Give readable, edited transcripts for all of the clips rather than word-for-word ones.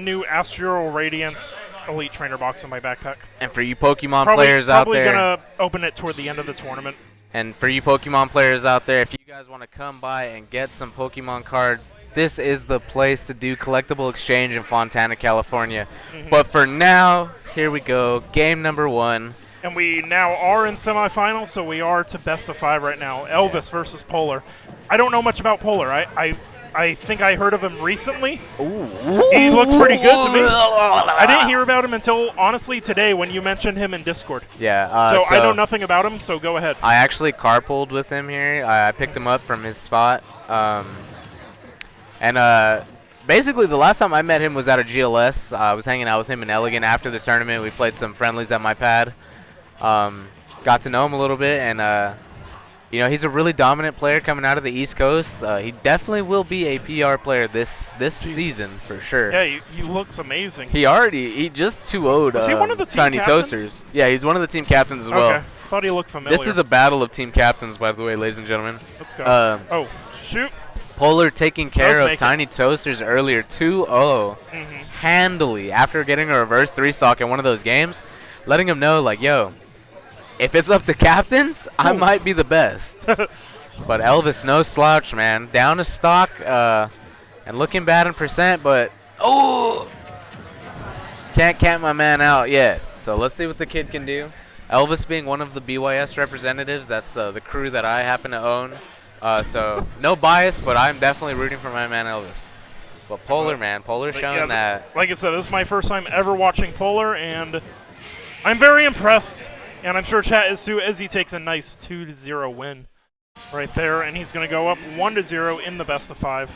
new Astral Radiance Elite Trainer box in my backpack. And for you Pokemon players out there, probably gonna open it toward the end of the tournament. And for you Pokemon players out there, if you guys want to come by and get some Pokemon cards, this is the place to do collectible exchange in Fontana, California. But for now, here we go, game number 1. And we now are in semifinals, so we are to best of 5 right now. L-Vis versus Polar. I don't know much about Polar. I think I heard of him recently. Ooh. He looks pretty good to me. I didn't hear about him until, honestly, today when you mentioned him in Discord. Yeah. So I know nothing about him, so go ahead. I actually carpooled with him here. I picked him up from his spot. Basically, the last time I met him was at a GLS. I was hanging out with him in Elegant after the tournament. We played some friendlies at my pad. Got to know him a little bit, and you know, he's a really dominant player coming out of the East Coast. He definitely will be a PR player this season for sure. Yeah, he looks amazing. He just 2-0'd Is he one of the team Tiny captains? Toasters. Yeah, he's one of the team captains as well. Okay, thought he looked familiar. This is a battle of team captains, by the way, ladies and gentlemen. Let's go. Oh, shoot. Polar taking care of Tiny Toasters earlier, 2-0, handily, after getting a reverse 3-stock in one of those games, letting him know, like, yo, if it's up to captains, I might be the best. But L-Vis, no slouch, man. Down a stock and looking bad in percent, but, can't count my man out yet. So let's see what the kid can do. L-Vis being one of the BYS representatives, that's the crew that I happen to own. So no bias, but I'm definitely rooting for my man L-Vis. But Polar, man, Polar's showing that. Like I said, this is my first time ever watching Polar, and I'm very impressed. And I'm sure chat is too, as he takes a nice 2-0 win right there, and he's going to go up 1-0 in the best of 5.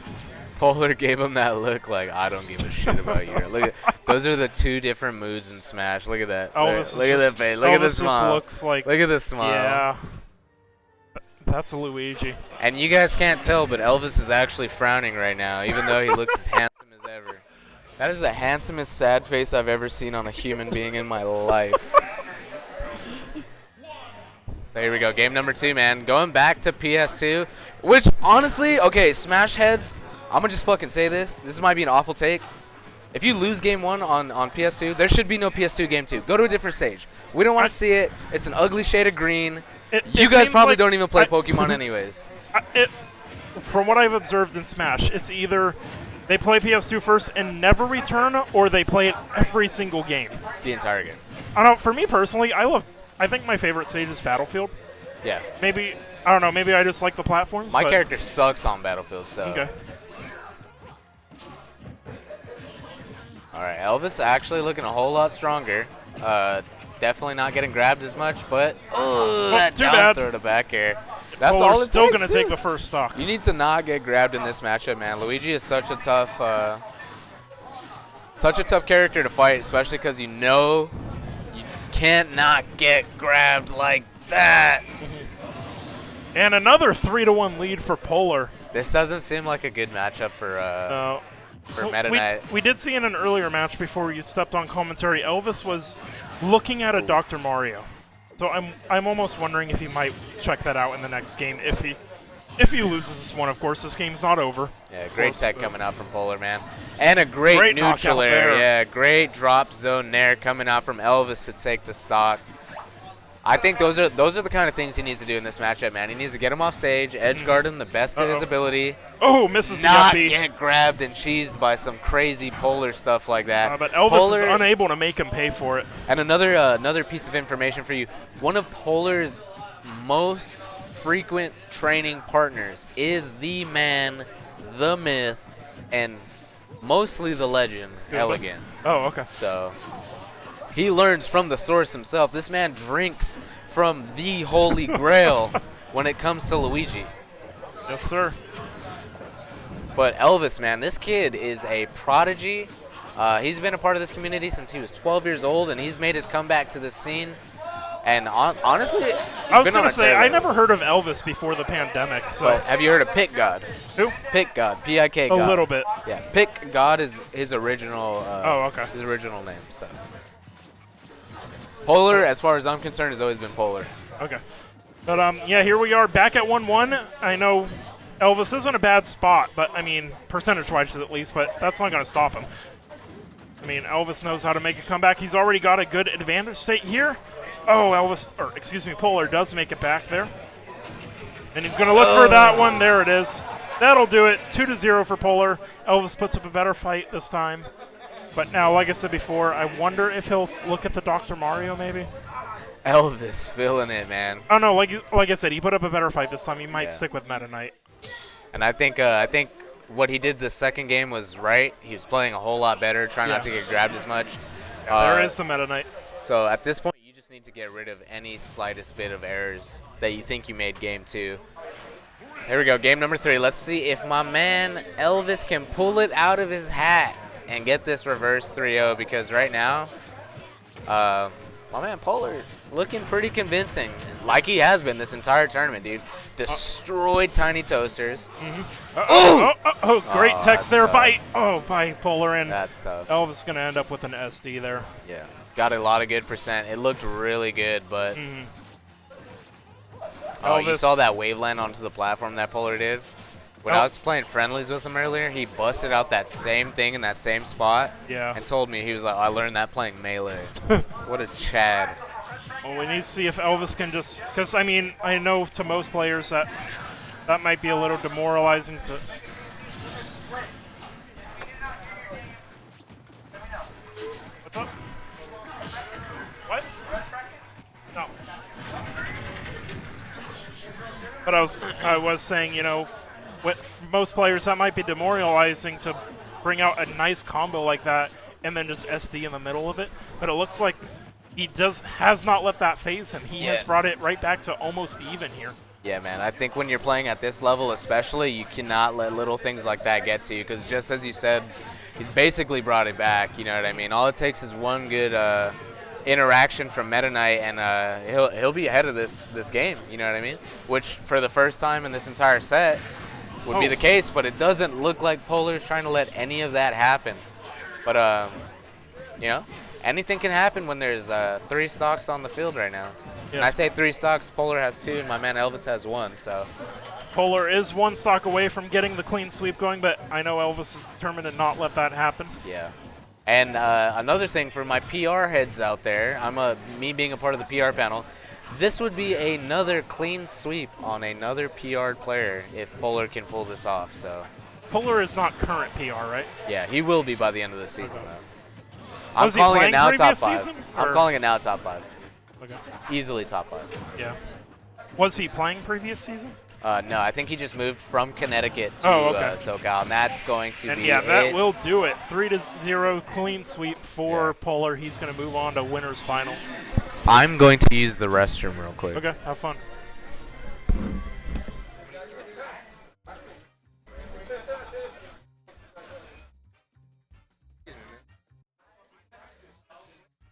Polar gave him that look like, I don't give a shit about you. Look at, those are the 2 different moods in Smash. Look at that. Look at that face. Look at the smile. Looks like, look at the smile. Yeah. That's a Luigi. And you guys can't tell, but L-Vis is actually frowning right now, even though he looks as handsome as ever. That is the handsomest sad face I've ever seen on a human being in my life. There we go, game number 2, man. Going back to PS2, which honestly, okay, Smash heads, I'm gonna just fucking say this. This might be an awful take. If you lose game 1 on PS2, there should be no PS2 game 2. Go to a different stage. We don't want to see it. It's an ugly shade of green. You guys probably don't even play Pokemon anyways. From what I've observed in Smash, it's either they play PS2 first and never return, or they play it every single game. The entire game. I don't know, for me personally, I think my favorite stage is Battlefield. Yeah. Maybe, I don't know, maybe I just like the platforms. My character sucks on Battlefield, so. Okay. All right, L-Vis actually looking a whole lot stronger. Definitely not getting grabbed as much, but that down throw to back air. That's all it's still going to take the first stock. You need to not get grabbed in this matchup, man. Luigi is such a tough character to fight, especially because you know you can't not get grabbed like that. And another 3-1 lead for Polar. This doesn't seem like a good matchup for Meta Knight. We did see in an earlier match before you stepped on commentary, L-Vis was looking at a Dr. Mario. So I'm almost wondering if he might check that out in the next game. If he loses this one, of course, this game's not over. Yeah, great tech coming out from Polar, man. And a great neutral air. Yeah, great drop zone there coming out from L-Vis to take the stock. I think those are the kind of things he needs to do in this matchup, man. He needs to get him off stage, edge guard him the best of his ability. Oh, misses not the get grabbed and cheesed by some crazy Polar stuff like that. But L-Vis is unable to make him pay for it. And another piece of information for you. One of Polar's most frequent training partners is the man, the myth, and mostly the legend, Elegant. Oh, okay. So he learns from the source himself. This man drinks from the Holy Grail when it comes to Luigi. Yes, sir. But L-Vis, man, this kid is a prodigy. He's been a part of this community since he was 12 years old, and he's made his comeback to this scene. And honestly, I was going to say, I never heard of L-Vis before the pandemic. So but have you heard of Pick God? Who? Pick God, P-I-K God. A little bit. Yeah, Pick God is his original. Okay. His original name. So Polar, as far as I'm concerned, has always been Polar. Okay. But yeah, here we are back at 1-1. I know L-Vis isn't a bad spot, but I mean, percentage-wise at least, but that's not going to stop him. mean, L-Vis knows how to make a comeback. He's already got a good advantage state here. Oh, Polar does make it back there. And he's going to look for that one. There it is. That'll do it. 2-0 for Polar. L-Vis puts up a better fight this time. But now, like I said before, I wonder if he'll look at the Dr. Mario maybe. L-Vis feeling it, man. Oh, no, like I said, he put up a better fight this time. He might stick with Meta Knight. And I think what he did the second game was right. He was playing a whole lot better, trying not to get grabbed as much. There is the Meta Knight. So at this point, you just need to get rid of any slightest bit of errors that you think you made game 2. So here we go, game number 3. Let's see if my man L-Vis can pull it out of his hat and get this reverse 3-0, because right now, my man Polar looking pretty convincing, like he has been this entire tournament, dude. Destroyed Tiny Toasters. Great text there by Polar, and that's tough. L-Vis is going to end up with an SD there. Yeah, got a lot of good percent. It looked really good, but you saw that wave land onto the platform that Polar did? When I was playing friendlies with him earlier, he busted out that same thing in that same spot and told me, he was like, I learned that playing Melee. What a Chad. Well, we need to see if L-Vis can just, because I mean, I know to most players that might be a little demoralizing to. What's up? What? No. But I was saying, you know, for most players that might be demoralizing to bring out a nice combo like that and then just SD in the middle of it. But it looks like he has not let that phase him. He has brought it right back to almost even here. Yeah, man. I think when you're playing at this level especially, you cannot let little things like that get to you, because just as you said, he's basically brought it back. You know what I mean? All it takes is one good interaction from Meta Knight, and he'll be ahead of this game. You know what I mean? Which, for the first time in this entire set, would be the case, but it doesn't look like Polar's trying to let any of that happen. But, you know, anything can happen when there's 3 stocks on the field right now. Yes. And I say 3 stocks, Polar has 2, and my man L-Vis has 1. So Polar is 1 stock away from getting the clean sweep going, but I know L-Vis is determined to not let that happen. Yeah. And another thing for my PR heads out there, me being a part of the PR panel, this would be another clean sweep on another PR player if Polar can pull this off. So Polar is not current PR, right? Yeah, he will be by the end of the season, though. I'm calling it now top 5. I'm calling it now top 5. Okay. Easily top 5. Yeah. Was he playing previous season? No, I think he just moved from Connecticut to SoCal, and that's going to be that will do it. 3-0 clean sweep for Polar. He's going to move on to winners finals. I'm going to use the restroom real quick. Okay, have fun.